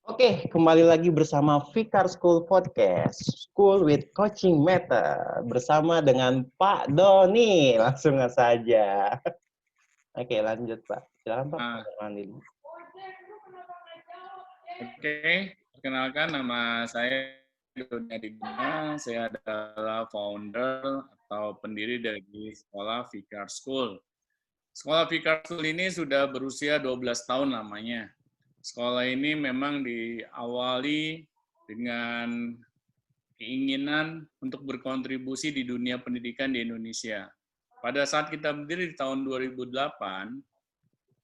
Oke, kembali lagi bersama Fikar School Podcast, School with Coaching Method, bersama dengan Pak Doni. Langsung saja. Oke, lanjut Pak. Silakan Pak. Oke, perkenalkan nama saya Doni Adiguna. Saya adalah founder atau pendiri dari Sekolah Fikar School. Sekolah Fikar School ini sudah berusia 12 tahun lamanya. Sekolah ini memang diawali dengan keinginan untuk berkontribusi di dunia pendidikan di Indonesia. Pada saat kita berdiri di tahun 2008,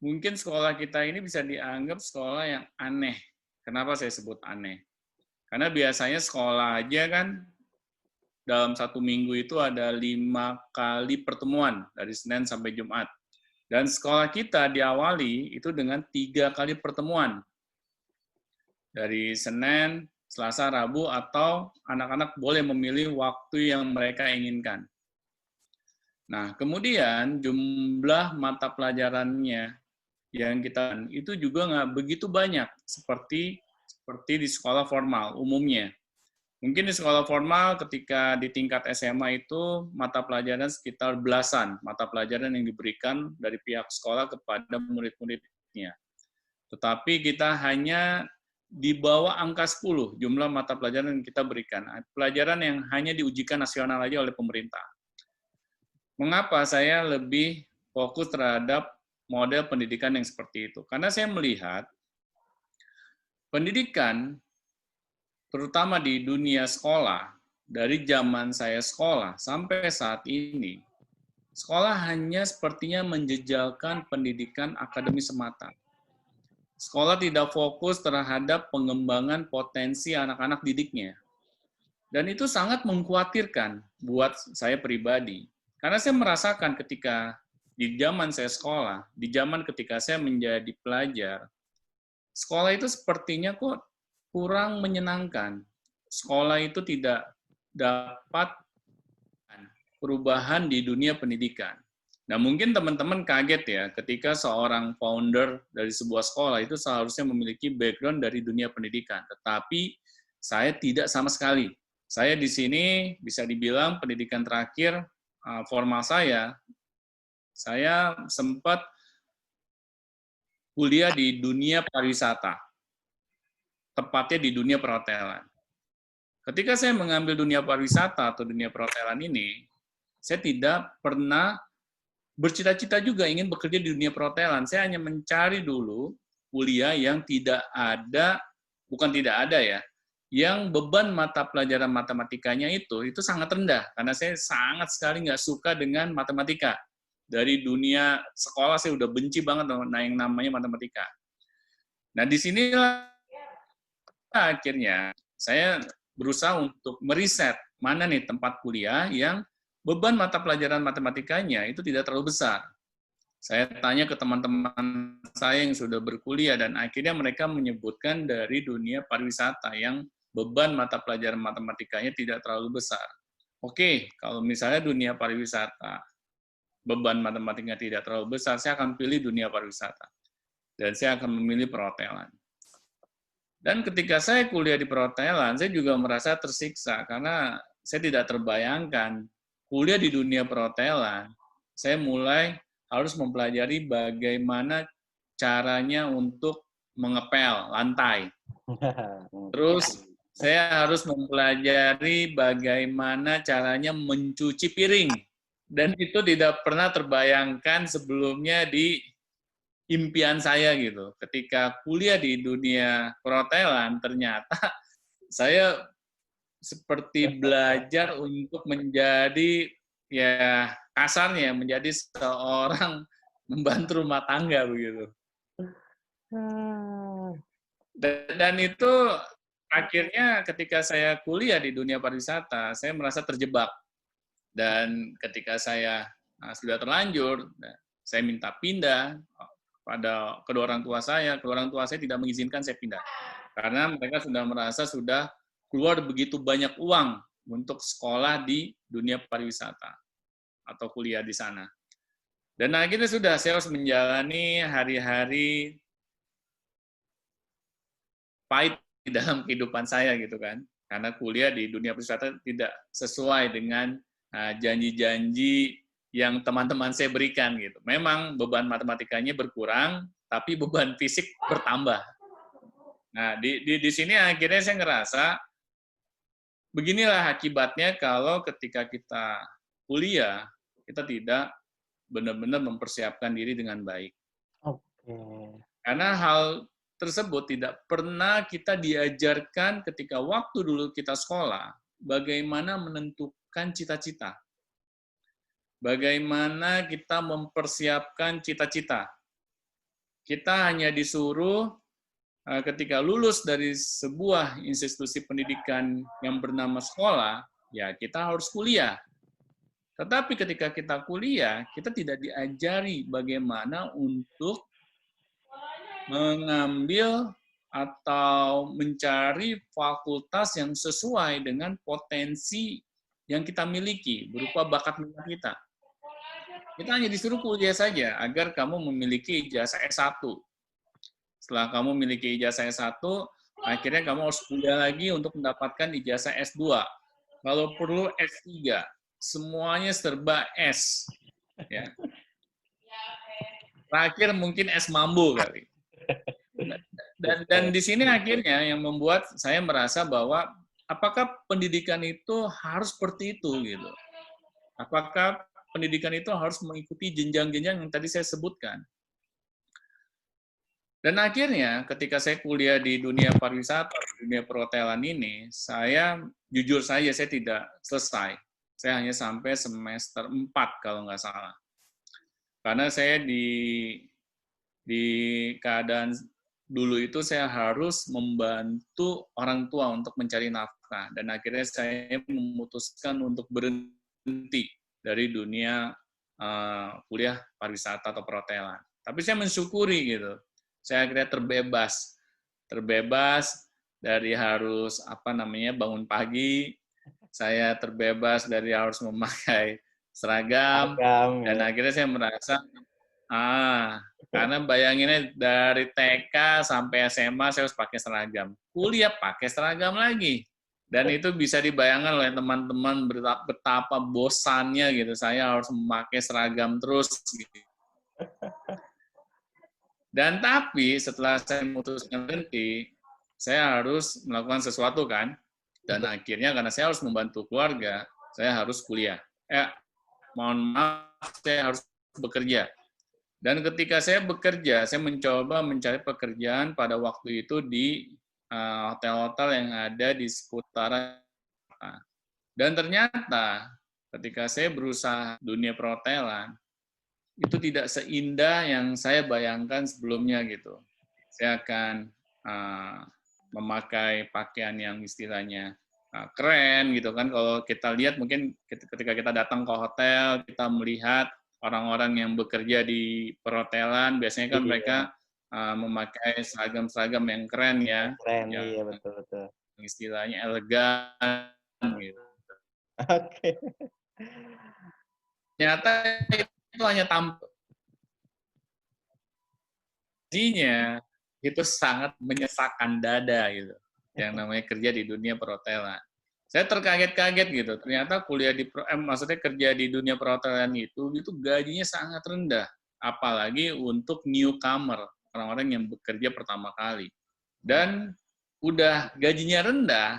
mungkin sekolah kita ini bisa dianggap sekolah yang aneh. Kenapa saya sebut aneh? Karena biasanya sekolah aja kan dalam satu minggu itu ada 5 kali pertemuan dari Senin sampai Jumat. Dan sekolah kita diawali itu dengan 3 kali pertemuan. Dari Senin, Selasa, Rabu, atau anak-anak boleh memilih waktu yang mereka inginkan. Nah, kemudian jumlah mata pelajarannya yang kita itu juga nggak begitu banyak seperti di sekolah formal umumnya. Mungkin di sekolah formal ketika di tingkat SMA itu mata pelajaran sekitar belasan mata pelajaran yang diberikan dari pihak sekolah kepada murid-muridnya. Tetapi kita hanya di bawah angka 10 jumlah mata pelajaran yang kita berikan. Pelajaran yang hanya diujikan nasional aja oleh pemerintah. Mengapa saya lebih fokus terhadap model pendidikan yang seperti itu? Karena saya melihat pendidikan terutama di dunia sekolah, dari zaman saya sekolah sampai saat ini, sekolah hanya sepertinya menjejalkan pendidikan akademis semata. Sekolah tidak fokus terhadap pengembangan potensi anak-anak didiknya. Dan itu sangat mengkhawatirkan buat saya pribadi. Karena saya merasakan ketika di zaman saya sekolah, di zaman ketika saya menjadi pelajar, sekolah itu sepertinya kok kurang menyenangkan. Sekolah itu tidak dapat perubahan di dunia pendidikan. Nah, mungkin teman-teman kaget ya, ketika seorang founder dari sebuah sekolah itu seharusnya memiliki background dari dunia pendidikan. Tetapi saya tidak sama sekali. Saya di sini bisa dibilang pendidikan terakhir formal saya sempat kuliah di dunia pariwisata, tepatnya di dunia perhotelan. Ketika saya mengambil dunia pariwisata atau dunia perhotelan ini, saya tidak pernah bercita-cita juga ingin bekerja di dunia perhotelan. Saya hanya mencari dulu kuliah yang bukan tidak ada ya, yang beban mata pelajaran matematikanya itu sangat rendah, karena saya sangat sekali nggak suka dengan matematika. Dari dunia sekolah saya udah benci banget yang namanya matematika. Nah, di sinilah akhirnya saya berusaha untuk meriset mana nih tempat kuliah yang beban mata pelajaran matematikanya itu tidak terlalu besar. Saya tanya ke teman-teman saya yang sudah berkuliah dan akhirnya mereka menyebutkan dari dunia pariwisata yang beban mata pelajaran matematikanya tidak terlalu besar. Oke, kalau misalnya dunia pariwisata beban matematikanya tidak terlalu besar, saya akan pilih dunia pariwisata. Dan saya akan memilih perhotelan. Dan ketika saya kuliah di perhotelan, saya juga merasa tersiksa karena saya tidak terbayangkan kuliah di dunia perhotelan. Saya mulai harus mempelajari bagaimana caranya untuk mengepel lantai. Terus saya harus mempelajari bagaimana caranya mencuci piring. Dan itu tidak pernah terbayangkan sebelumnya di impian saya gitu. Ketika kuliah di dunia perhotelan, ternyata saya seperti belajar untuk menjadi, ya kasarnya, menjadi seorang membantu rumah tangga begitu. Dan itu akhirnya ketika saya kuliah di dunia pariwisata, saya merasa terjebak. Dan ketika saya sudah terlanjur, saya minta pindah pada kedua orang tua saya tidak mengizinkan saya pindah. Karena mereka sudah merasa sudah keluar begitu banyak uang untuk sekolah di dunia pariwisata atau kuliah di sana. Dan akhirnya sudah, saya harus menjalani hari-hari pahit di dalam kehidupan saya gitu kan. Karena kuliah di dunia pariwisata tidak sesuai dengan janji-janji yang teman-teman saya berikan gitu. Memang beban matematikanya berkurang, tapi beban fisik bertambah. Nah, di sini akhirnya saya ngerasa beginilah akibatnya kalau ketika kita kuliah, kita tidak benar-benar mempersiapkan diri dengan baik. Oke. Karena hal tersebut tidak pernah kita diajarkan ketika waktu dulu kita sekolah, bagaimana menentukan cita-cita. Bagaimana kita mempersiapkan cita-cita. Kita hanya disuruh ketika lulus dari sebuah institusi pendidikan yang bernama sekolah, ya kita harus kuliah. Tetapi ketika kita kuliah, kita tidak diajari bagaimana untuk mengambil atau mencari fakultas yang sesuai dengan potensi yang kita miliki, berupa bakat minat kita. Kita hanya disuruh kuliah saja, agar kamu memiliki ijazah S1. Setelah kamu memiliki ijazah S1, akhirnya kamu harus kuliah lagi untuk mendapatkan ijazah S2. Kalau perlu S3. Semuanya serba S. Ya. Terakhir mungkin S mambo kali. Dan di sini akhirnya yang membuat saya merasa bahwa apakah pendidikan itu harus seperti itu gitu. Apakah pendidikan itu harus mengikuti jenjang-jenjang yang tadi saya sebutkan. Dan akhirnya ketika saya kuliah di dunia pariwisata, dunia perhotelan ini, saya jujur saja saya tidak selesai. Saya hanya sampai semester 4 kalau nggak salah. Karena saya di keadaan dulu itu saya harus membantu orang tua untuk mencari nafkah. Dan akhirnya saya memutuskan untuk berhenti dari dunia kuliah pariwisata atau perhotelan. Tapi saya mensyukuri gitu. Saya akhirnya terbebas dari harus bangun pagi. Saya terbebas dari harus memakai seragam dan akhirnya saya merasa karena bayanginnya dari TK sampai SMA saya harus pakai seragam. Kuliah pakai seragam lagi. Dan itu bisa dibayangkan oleh teman-teman betapa bosannya gitu. Saya harus memakai seragam terus gitu. Dan tapi setelah saya memutuskan berhenti, saya harus melakukan sesuatu kan. Dan akhirnya karena saya harus membantu keluarga, saya harus kuliah. Mohon maaf, saya harus bekerja. Dan ketika saya bekerja, saya mencoba mencari pekerjaan pada waktu itu di hotel-hotel yang ada di seputaran. Dan ternyata ketika saya berusaha dunia perhotelan, itu tidak seindah yang saya bayangkan sebelumnya gitu. Saya akan memakai pakaian yang istilahnya keren gitu kan. Kalau kita lihat mungkin ketika kita datang ke hotel, kita melihat orang-orang yang bekerja di perhotelan, biasanya kan mereka memakai seragam-seragam yang keren ya. Keren, iya betul-betul. Istilahnya elegan gitu. Oke. Ternyata itu hanya tampil. Gajinya itu sangat menyesakkan dada gitu. Yang namanya kerja di dunia perhotelan. Saya terkaget-kaget gitu. Ternyata kuliah maksudnya kerja di dunia perhotelan itu gajinya sangat rendah. Apalagi untuk newcomer, orang-orang yang bekerja pertama kali. Dan udah gajinya rendah,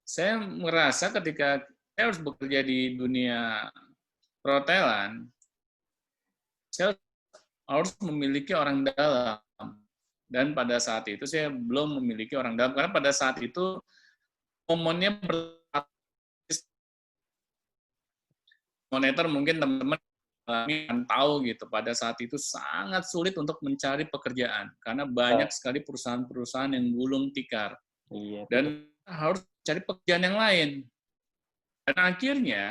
saya merasa ketika saya harus bekerja di dunia perhotelan, saya harus memiliki orang dalam. Dan pada saat itu saya belum memiliki orang dalam, karena pada saat itu momennya moneter mungkin teman-teman akan tahu gitu, pada saat itu sangat sulit untuk mencari pekerjaan karena banyak sekali perusahaan-perusahaan yang gulung tikar. Iya, dan harus cari pekerjaan yang lain. Dan akhirnya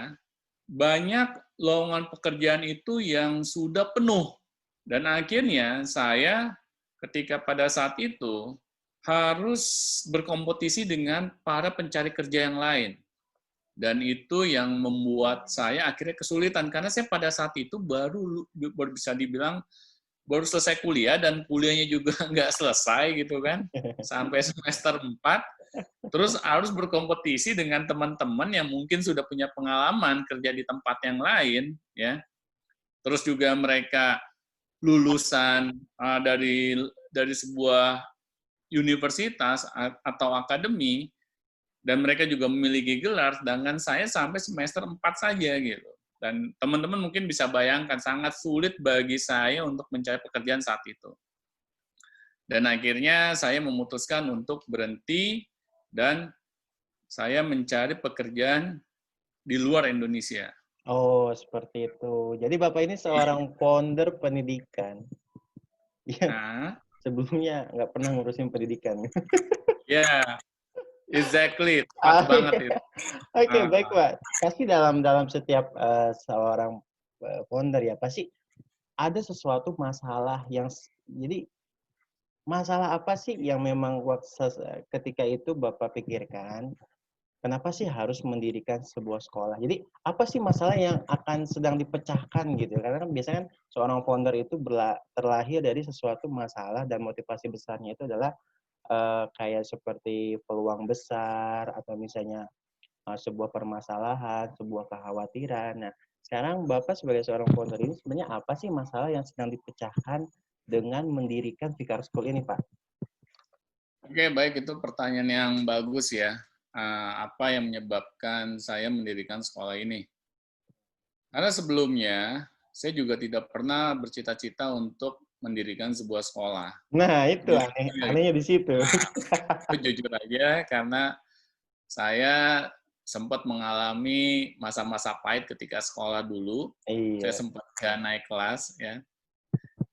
banyak lowongan pekerjaan itu yang sudah penuh. Dan akhirnya saya ketika pada saat itu harus berkompetisi dengan para pencari kerja yang lain. Dan itu yang membuat saya akhirnya kesulitan, karena saya pada saat itu baru bisa dibilang baru selesai kuliah dan kuliahnya juga nggak selesai gitu kan, sampai semester 4, terus harus berkompetisi dengan teman-teman yang mungkin sudah punya pengalaman kerja di tempat yang lain, ya. Terus juga mereka lulusan dari sebuah universitas atau akademi, dan mereka juga memiliki gelar, sedangkan saya sampai semester 4 saja gitu. Dan teman-teman mungkin bisa bayangkan, sangat sulit bagi saya untuk mencari pekerjaan saat itu. Dan akhirnya saya memutuskan untuk berhenti, dan saya mencari pekerjaan di luar Indonesia. Oh, seperti itu. Jadi Bapak ini seorang founder pendidikan yang Nah, sebelumnya nggak pernah ngurusin pendidikan. ya, exactly, tepat Ah, banget iya. itu. Oke, Nah, baik Pak. Pasti dalam dalam setiap seorang founder ya, pasti ada sesuatu masalah yang jadi masalah apa sih yang memang ketika itu Bapak pikirkan, kenapa sih harus mendirikan sebuah sekolah? Jadi apa sih masalah yang akan sedang dipecahkan gitu? Karena kan biasanya kan seorang founder itu terlahir dari sesuatu masalah dan motivasi besarnya itu adalah kayak seperti peluang besar atau misalnya sebuah permasalahan, sebuah kekhawatiran. Nah, sekarang Bapak sebagai seorang founder ini sebenarnya apa sih masalah yang sedang dipecahkan dengan mendirikan Fikar School ini, Pak? oke, baik, itu pertanyaan yang bagus ya. Apa yang menyebabkan saya mendirikan sekolah ini? Karena sebelumnya, saya juga tidak pernah bercita-cita untuk mendirikan sebuah sekolah. Nah, itu Jujur aja, anehnya di situ. jujur aja, karena saya sempat mengalami masa-masa pahit ketika sekolah dulu. Saya Iya, sempat nggak naik kelas, ya.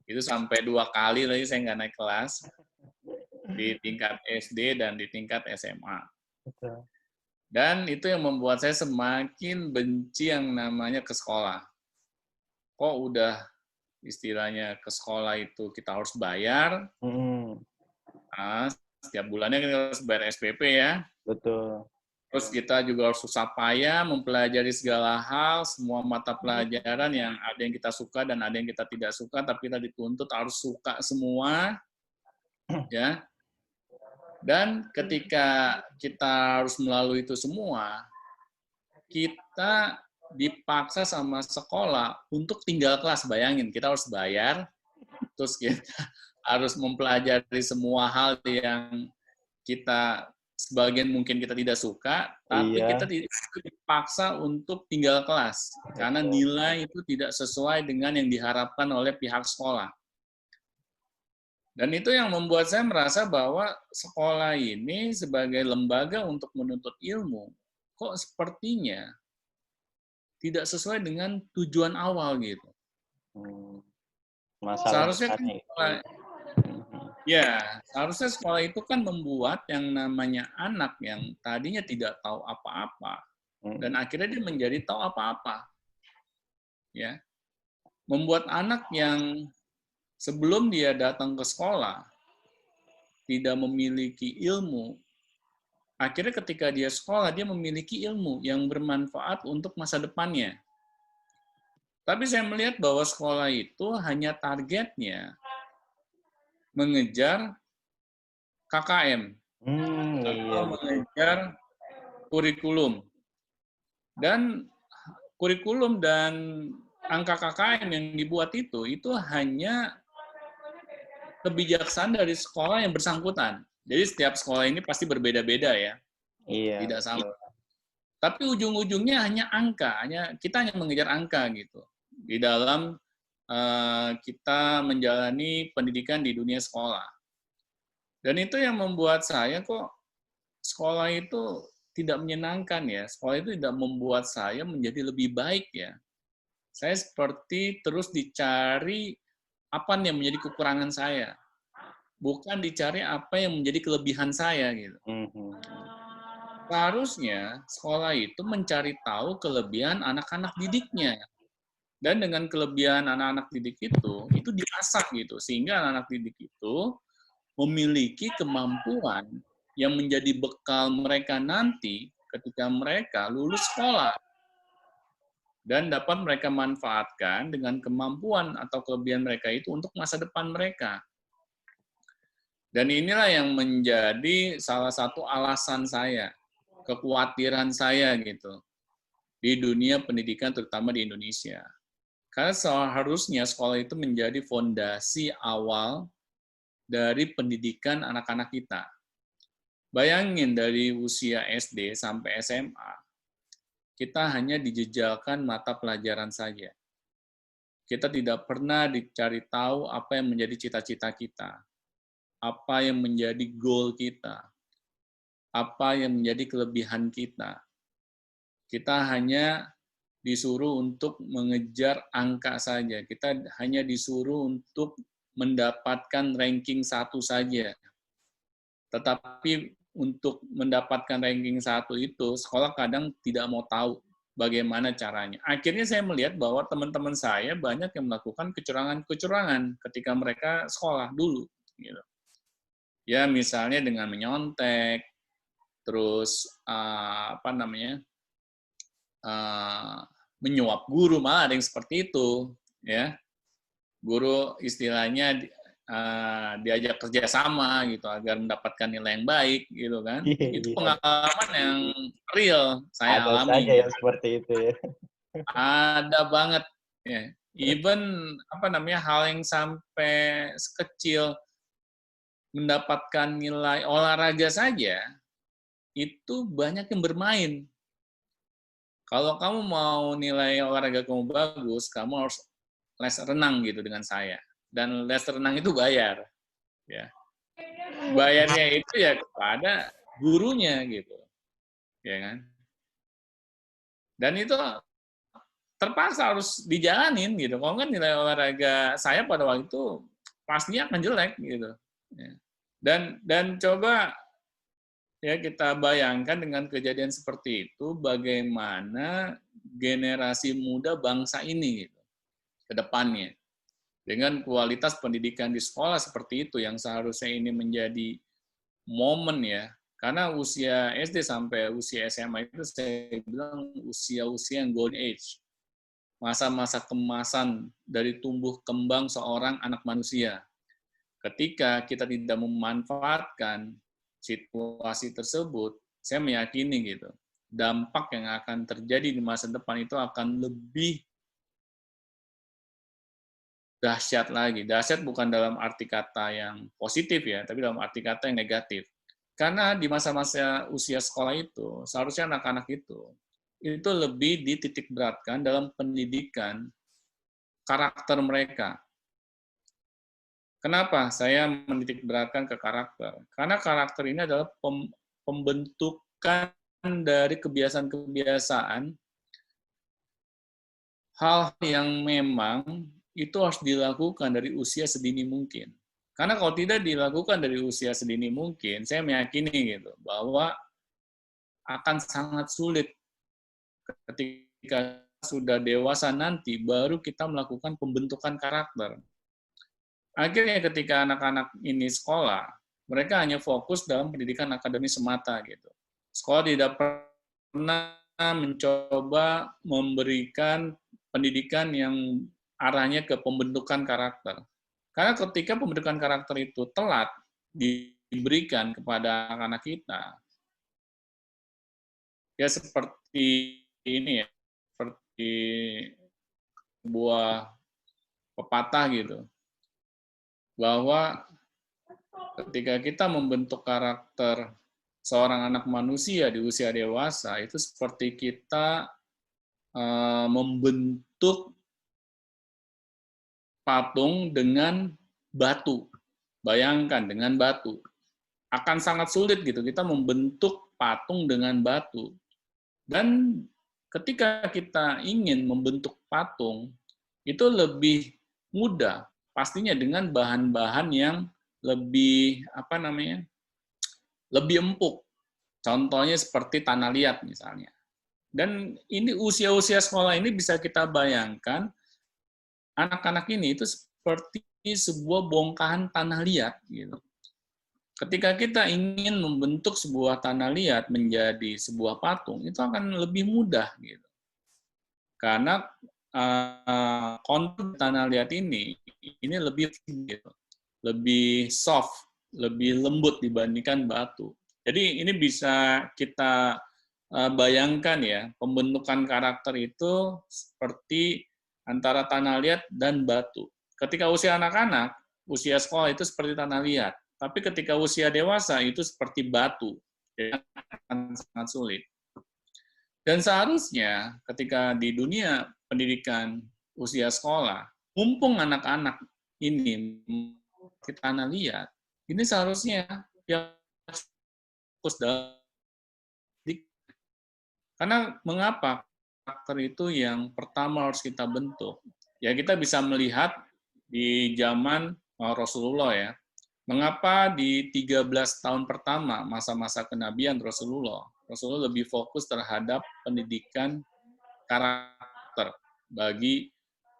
Itu sampai 2 kali lagi saya nggak naik kelas, di tingkat SD dan di tingkat SMA. betul. Dan itu yang membuat saya semakin benci yang namanya ke sekolah. Kok udah istilahnya ke sekolah itu kita harus bayar, Mm, setiap bulannya kita harus bayar SPP ya. betul. Terus kita juga harus susah payah mempelajari segala hal, semua mata pelajaran yang ada yang kita suka dan ada yang kita tidak suka, tapi kita dituntut harus suka semua, ya. Dan ketika kita harus melalui itu semua, kita dipaksa sama sekolah untuk tinggal kelas. Bayangin, kita harus bayar, terus kita harus mempelajari semua hal yang kita sebagian mungkin kita tidak suka, tapi kita Iya, dipaksa untuk tinggal kelas karena betul. nilai itu tidak sesuai dengan yang diharapkan oleh pihak sekolah. Dan itu yang membuat saya merasa bahwa sekolah ini sebagai lembaga untuk menuntut ilmu, kok sepertinya tidak sesuai dengan tujuan awal gitu. Hmm, masalah Seharusnya kan besarnya itu. sekolah, ya, seharusnya sekolah itu kan membuat yang namanya anak yang tadinya tidak tahu apa-apa dan Mm, akhirnya dia menjadi tahu apa-apa. Ya, membuat anak yang sebelum dia datang ke sekolah tidak memiliki ilmu, akhirnya ketika dia sekolah dia memiliki ilmu yang bermanfaat untuk masa depannya. Tapi saya melihat bahwa sekolah itu hanya targetnya mengejar KKM atau iya betul. mengejar kurikulum. Dan kurikulum dan angka KKM yang dibuat itu hanya kebijaksanaan dari sekolah yang bersangkutan. Jadi setiap sekolah ini pasti berbeda-beda ya, Iya, tidak sama. betul. Tapi ujung-ujungnya hanya angka, kita hanya mengejar angka gitu di dalam kita menjalani pendidikan di dunia sekolah. Dan itu yang membuat saya kok sekolah itu tidak menyenangkan ya. Sekolah itu tidak membuat saya menjadi lebih baik ya. Saya seperti terus dicari apa yang menjadi kekurangan saya, bukan dicari apa yang menjadi kelebihan saya gitu. Mhm. Seharusnya sekolah itu mencari tahu kelebihan anak-anak didiknya. Dan dengan kelebihan anak-anak didik itu diasah gitu. Sehingga anak-anak didik itu memiliki kemampuan yang menjadi bekal mereka nanti ketika mereka lulus sekolah. dan dapat mereka manfaatkan dengan kemampuan atau kelebihan mereka itu untuk masa depan mereka. Dan inilah yang menjadi salah satu alasan saya, kekhawatiran saya gitu, di dunia pendidikan terutama di Indonesia. Karena seharusnya sekolah itu menjadi fondasi awal dari pendidikan anak-anak kita. Bayangin dari usia SD sampai SMA, kita hanya dijejalkan mata pelajaran saja. Kita tidak pernah dicari tahu apa yang menjadi cita-cita kita, apa yang menjadi goal kita, apa yang menjadi kelebihan kita. Kita hanya disuruh untuk mengejar angka saja. Kita hanya disuruh untuk mendapatkan ranking 1 saja. Tetapi untuk mendapatkan ranking 1 itu, sekolah kadang tidak mau tahu bagaimana caranya. Akhirnya saya melihat bahwa teman-teman saya banyak yang melakukan kecurangan-kecurangan ketika mereka sekolah dulu. Gitu. Ya, misalnya dengan menyontek, terus menyuap guru, malah ada yang seperti itu, ya. Guru istilahnya diajak kerjasama gitu agar mendapatkan nilai yang baik gitu kan. Itu pengalaman yang real saya ada alami. Saja gitu. yang seperti itu ya. Ada banget ya. Even hal yang sampai sekecil mendapatkan nilai olahraga saja itu banyak yang bermain. Kalau kamu mau nilai olahraga kamu bagus, kamu harus les renang gitu dengan saya. Dan les renang itu bayar. Ya. Bayarnya itu ya kepada gurunya gitu. Ya kan? Dan itu terpaksa harus dijalanin gitu. Kalau kan nilai olahraga saya pada waktu itu pastinya akan jelek gitu. Ya. Dan coba ya kita bayangkan dengan kejadian seperti itu bagaimana generasi muda bangsa ini gitu, ke depannya. Dengan kualitas pendidikan di sekolah seperti itu yang seharusnya ini menjadi momen ya. Karena usia SD sampai usia SMA itu saya bilang usia-usia yang golden age. Masa-masa kemasan dari tumbuh kembang seorang anak manusia. Ketika kita tidak memanfaatkan situasi tersebut, saya meyakini gitu, dampak yang akan terjadi di masa depan itu akan lebih dahsyat lagi. Dahsyat bukan dalam arti kata yang positif ya, tapi dalam arti kata yang negatif. Karena di masa-masa usia sekolah itu, seharusnya anak-anak itu lebih dititik beratkan dalam pendidikan karakter mereka. Kenapa saya menitik beratkan ke karakter? Karena karakter ini adalah pembentukan dari kebiasaan-kebiasaan hal yang memang itu harus dilakukan dari usia sedini mungkin. Karena kalau tidak dilakukan dari usia sedini mungkin, saya meyakini gitu bahwa akan sangat sulit ketika sudah dewasa nanti baru kita melakukan pembentukan karakter. Akhirnya ketika anak-anak ini sekolah, mereka hanya fokus dalam pendidikan akademis semata gitu. Sekolah tidak pernah mencoba memberikan pendidikan yang arahnya ke pembentukan karakter. Karena ketika pembentukan karakter itu telat diberikan kepada anak-anak kita, ya seperti ini ya, seperti sebuah pepatah gitu, bahwa ketika kita membentuk karakter seorang anak manusia di usia dewasa, itu seperti kita membentuk patung dengan batu. Bayangkan dengan batu. Akan sangat sulit gitu kita membentuk patung dengan batu. Dan ketika kita ingin membentuk patung, itu lebih mudah pastinya dengan bahan-bahan yang lebih lebih empuk. Contohnya seperti tanah liat misalnya. Dan ini usia-usia sekolah ini bisa kita bayangkan anak-anak ini itu seperti sebuah bongkahan tanah liat gitu. Ketika kita ingin membentuk sebuah tanah liat menjadi sebuah patung, itu akan lebih mudah gitu. Karena kontur tanah liat ini lebih gitu, lebih soft, lebih lembut dibandingkan batu. Jadi ini bisa kita bayangkan ya, pembentukan karakter itu seperti antara tanah liat dan batu. Ketika usia anak-anak, usia sekolah itu seperti tanah liat. Tapi ketika usia dewasa itu seperti batu. Jadi akan sangat sulit. Dan seharusnya ketika di dunia pendidikan usia sekolah, mumpung anak-anak ini kita lihat, ini seharusnya yang fokus dalam, karena mengapa karakter itu yang pertama harus kita bentuk. Ya kita bisa melihat di zaman Rasulullah ya, mengapa di 13 tahun pertama masa-masa kenabian Rasulullah lebih fokus terhadap pendidikan karakter bagi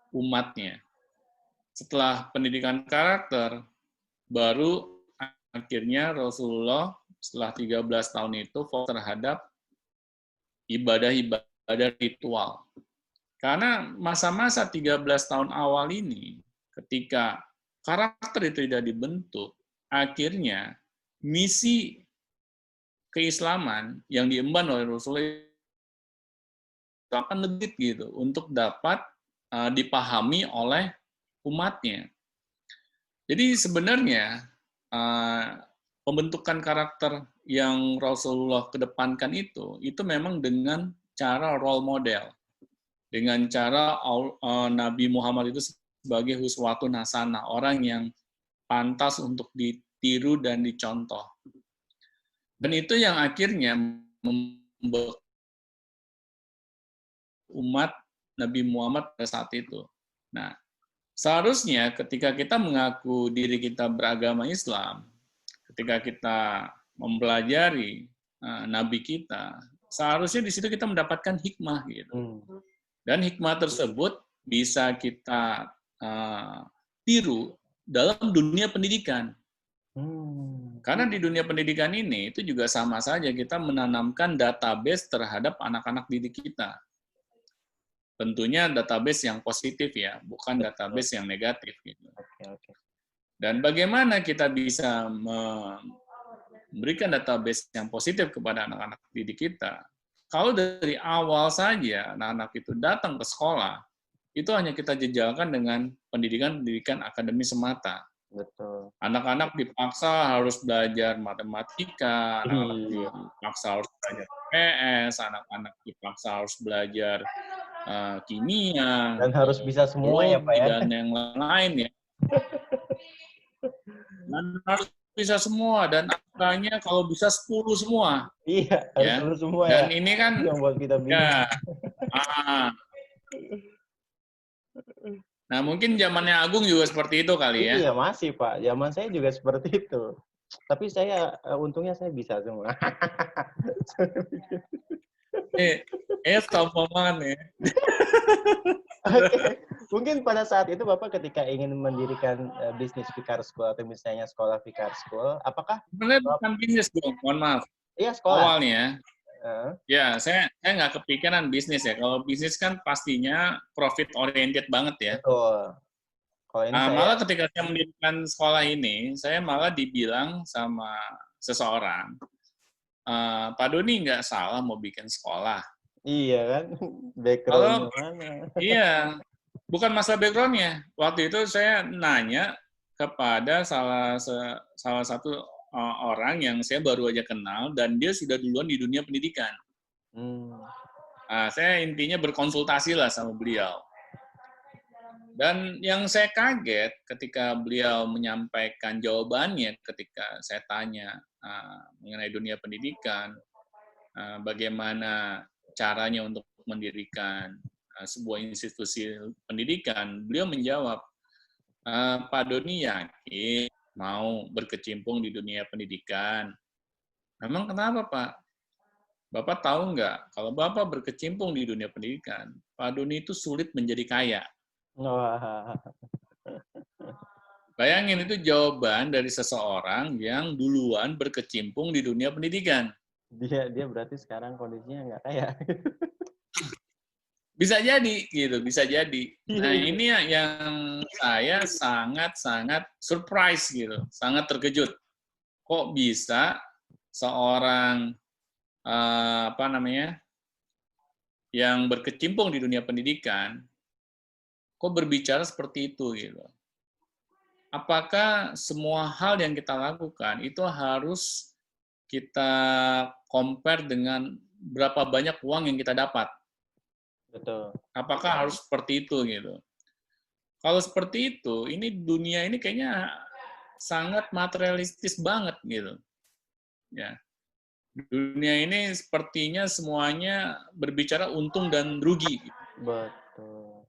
umatnya. Setelah pendidikan karakter, baru akhirnya Rasulullah setelah 13 tahun itu fokus terhadap ibadah-ibadah ritual. Karena masa-masa 13 tahun awal ini, ketika karakter itu tidak dibentuk, akhirnya misi keislaman yang diemban oleh Rasulullah itu akan lebih gitu untuk dapat dipahami oleh umatnya. Jadi sebenarnya pembentukan karakter yang Rasulullah kedepankan itu memang dengan cara role model, dengan cara Nabi Muhammad itu sebagai uswatun hasanah, orang yang pantas untuk ditiru dan dicontoh. Dan itu yang akhirnya membuat umat Nabi Muhammad pada saat itu. Nah, seharusnya ketika kita mengaku diri kita beragama Islam, ketika kita mempelajari Nabi kita, seharusnya di situ kita mendapatkan hikmah gitu. Dan hikmah tersebut bisa kita tiru dalam dunia pendidikan. Karena di dunia pendidikan ini itu juga sama saja kita menanamkan database terhadap anak-anak didik kita. Tentunya database yang positif ya, bukan database yang negatif gitu. Dan bagaimana kita bisa memberikan database yang positif kepada anak-anak didik kita? Kalau dari awal saja anak-anak itu datang ke sekolah, itu hanya kita jejalkan dengan pendidikan akademi semata. Betul. Anak-anak dipaksa harus belajar matematika, anak-anak dipaksa harus belajar PS, anak-anak dipaksa harus belajar kimia, dan harus bisa semua ya Pak ya. Dan yang lain ya. Dan harus bisa semua, dan angkanya kalau bisa 10 semua. Iya, harus ya. 10 semua dan ya. Ini kan yang buat kita bingung. Nah, mungkin zamannya Agung juga seperti itu kali ya. Iya, masih Pak. Zaman saya juga seperti itu. Tapi saya untungnya saya bisa semua. Sombongan ya. Oke. Mungkin pada saat itu Bapak ketika ingin mendirikan bisnis Fikar School atau misalnya sekolah Fikar School, apakah sebenarnya bukan bisnis dong, mohon maaf. Iya, sekolah. Awalnya, ya saya nggak kepikiran bisnis ya. Kalau bisnis kan pastinya profit oriented banget ya. Betul. Kalau ini malah ketika saya mendirikan sekolah ini, saya malah dibilang sama seseorang, Pak Doni nggak salah mau bikin sekolah. Iya kan, background mana? Iya, bukan masalah background-nya. Waktu itu saya nanya kepada salah satu orang yang saya baru aja kenal, dan dia sudah duluan di dunia pendidikan. Saya intinya berkonsultasi lah sama beliau. Dan yang saya kaget ketika beliau menyampaikan jawabannya ketika saya tanya mengenai dunia pendidikan, bagaimana caranya untuk mendirikan sebuah institusi pendidikan, beliau menjawab, Pak Doni yakin mau berkecimpung di dunia pendidikan. Memang kenapa Pak? Bapak tahu nggak, kalau Bapak berkecimpung di dunia pendidikan, Pak Doni itu sulit menjadi kaya. Bayangin, itu jawaban dari seseorang yang duluan berkecimpung di dunia pendidikan. Dia berarti sekarang kondisinya nggak kaya. Bisa jadi gitu, bisa jadi. Iya, Nah, iya. ini yang saya sangat-sangat surprise gitu, sangat terkejut. Kok bisa seorang apa namanya yang berkecimpung di dunia pendidikan kok berbicara seperti itu gitu. Apakah semua hal yang kita lakukan itu harus kita compare dengan berapa banyak uang yang kita dapat? Betul. Apakah harus seperti itu gitu? Kalau seperti itu, ini dunia ini kayaknya sangat materialistis banget gitu. Ya, dunia ini sepertinya semuanya berbicara untung dan rugi. Betul.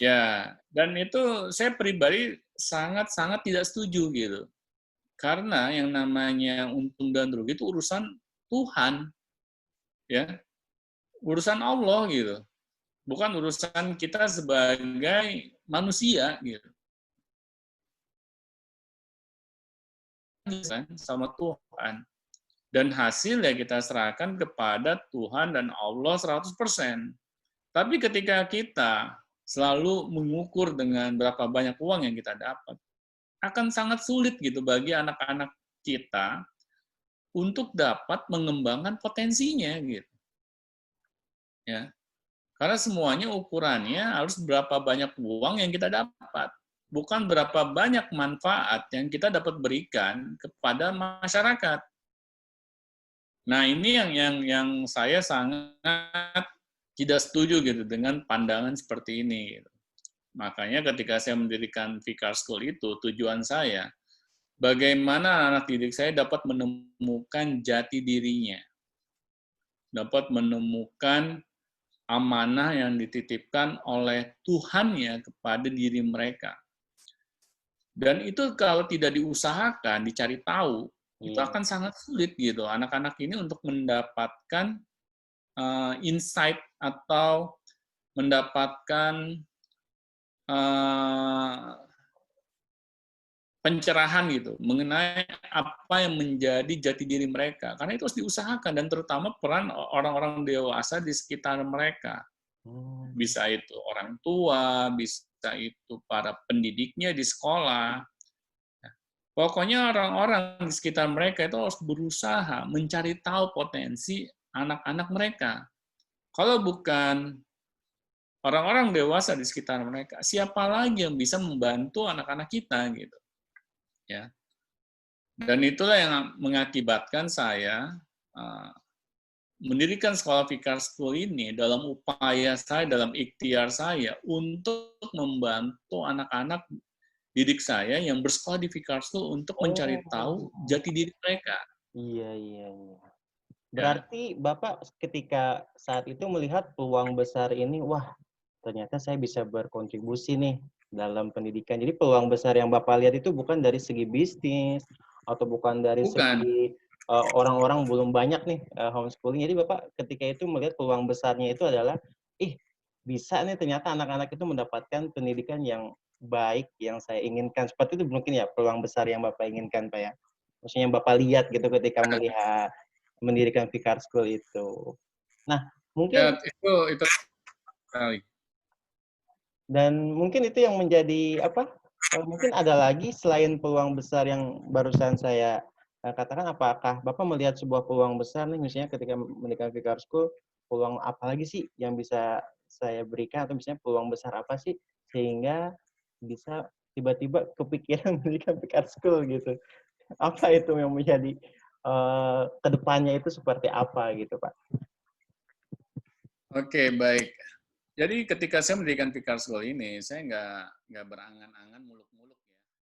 Ya, dan itu saya pribadi sangat-sangat tidak setuju gitu. Karena yang namanya untung dan rugi itu urusan Tuhan, ya, urusan Allah gitu. Bukan urusan kita sebagai manusia gitu. Sama Tuhan. Dan hasil ya kita serahkan kepada Tuhan dan Allah 100%. Tapi ketika kita selalu mengukur dengan berapa banyak uang yang kita dapat, akan sangat sulit gitu bagi anak-anak kita untuk dapat mengembangkan potensinya gitu. Ya. Karena semuanya ukurannya harus berapa banyak uang yang kita dapat, bukan berapa banyak manfaat yang kita dapat berikan kepada masyarakat. Nah, ini yang saya sangat tidak setuju gitu dengan pandangan seperti ini. Gitu. Makanya ketika saya mendirikan Vicar School itu, tujuan saya bagaimana anak didik saya dapat menemukan jati dirinya, dapat menemukan amanah yang dititipkan oleh Tuhannya kepada diri mereka. Dan itu kalau tidak diusahakan, dicari tahu, itu Iya. akan sangat sulit gitu. Anak-anak ini untuk mendapatkan insight atau mendapatkan pencerahan gitu mengenai apa yang menjadi jati diri mereka. Karena itu harus diusahakan dan terutama peran orang-orang dewasa di sekitar mereka. Bisa itu orang tua, bisa itu para pendidiknya di sekolah. Pokoknya orang-orang di sekitar mereka itu harus berusaha mencari tahu potensi anak-anak mereka. Kalau bukan orang-orang dewasa di sekitar mereka, siapa lagi yang bisa membantu anak-anak kita gitu. Ya. Dan itulah yang mengakibatkan saya mendirikan sekolah Vicar School ini dalam upaya saya, dalam ikhtiar saya untuk membantu anak-anak didik saya yang bersekolah di Vicar School untuk mencari tahu jati diri mereka. Iya, iya, iya. Ya. Berarti Bapak ketika saat itu melihat peluang besar ini, wah ternyata saya bisa berkontribusi nih dalam pendidikan. Jadi peluang besar yang Bapak lihat itu bukan dari segi bisnis atau bukan dari Bukan. segi orang-orang belum banyak nih homeschooling. Jadi Bapak ketika itu melihat peluang besarnya itu adalah, bisa nih ternyata anak-anak itu mendapatkan pendidikan yang baik yang saya inginkan. Seperti itu mungkin ya peluang besar yang Bapak inginkan, Pak ya. Maksudnya yang Bapak lihat gitu ketika melihat mendirikan Vicar School itu. Nah, Ya, mungkin itu sekali. dan mungkin itu yang menjadi apa? Mungkin ada lagi selain peluang besar yang barusan saya katakan, apakah Bapak melihat sebuah peluang besar nih misalnya ketika mendirikan Vicar School, peluang apa lagi sih yang bisa saya berikan atau misalnya peluang besar apa sih sehingga bisa tiba-tiba kepikiran mendirikan Vicar School gitu. Apa itu yang menjadi kedepannya itu seperti apa gitu, Pak? Oke, baik. Jadi ketika saya mendirikan Vicar School ini, saya nggak berangan-angan muluk-muluk